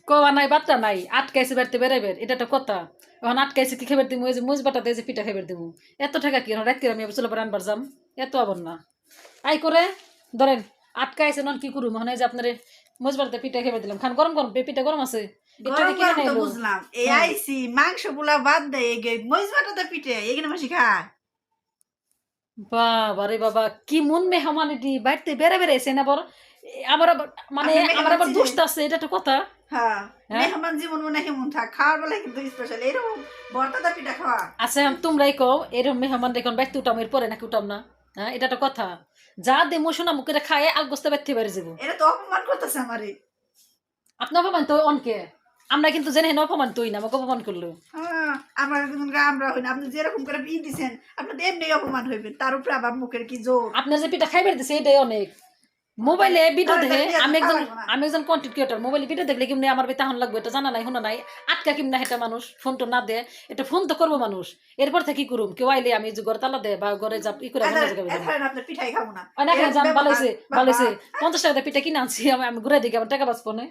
কোয়া নাই বাত্তা নাই আটকাইছে বাড়তে বেড়াইবের এটা একটা কথা এখন আটকাইছে কি খেবার দিমু এই যে মুজ বাটা দিয়ে যে পিঠা খেবার দিমু এত টাকা কি এখন রাত করে আমি চলে আনবার যাম এত আবার না আই করে ধরেন আটকাইছে নন কি করুম মানে যে আপনার মুজ বাটাতে পিঠা খেবার দিলাম খান গরম গরম পিঠা গরম আছে এটা গরম কিনে গরম তো নাইলো বুঝলাম এই হ্যাঁ আইসি মাংস পোলা বাদ দেয় মহিষ বাটাতে পিঠে এখানে মাসি খায় বাবা রে বাবা কি মন মেহমানিটি বাড়তে বেড়ে বেড়েছে না বড় আমার মানে আপনি আমার মেহমান আবার ছিলেন দুষ্ট আছে এটা একটা কথা হ্যাঁ হ্যাঁ মেহমান জীবন মনে হেমন থাক খাওয়ার বেলায় কিন্তু স্পেশাল এরকম বর্তাটা পিঠা খাওয়া আচ্ছা তোমরাই কও এরকম মেহমান দেখুন বাইতে উঠাম এর পরে নাকি উঠাম না হ্যাঁ এটা একটা কথা যা দে মোশোনা মুখে খায় আলগোস্তে বাইতে বেড়ে যাবো এটা তো অপমান করতেছে আমারে আপনি অপমান তো অনকে আমরা কিন্তু জেনে হেন অপমান তুই না আমাকে অপমান করলো হ্যাঁ আমরা কিন্তু আমরা হই না আপনি যেরকম করে দিছেন আপনি তো এমনি অপমান হইবেন তার উপরে আবার মুখের কি জোর আপনার যে পিঠা খাইবার দিছে এটাই অনেক মোবাইলে ভিডিও ধরেন দেখে তাহলে দিয়ে খাওয়া লাগবে না আমি একজন কন্টেন্ট ক্রিয়েটর মোবাইলে ভিডিও দেখলে কেমনি আমার বেতা হন লাগবে এটা জানা নাই শোনা নাই আটকা কেমনা এটা মানুষ ফোন তো না দে এটা ফোন তো করবো মানুষ এরপর থেকে কি করুম কেউ আইলে আমি যে ঘরে তালা দে বা ঘরে যা ই করে মনে জায়গা ধরেন আপনার পিঠাই খাবো না অনেক এরকম যাম ভালো ব্যবহার হয়েছে ভালো বাবা হয়েছে 50 টাকা দিয়ে পিঠা কিনে আনছি আমি ঘুরে দিকে আমার টাকা বাঁচবো না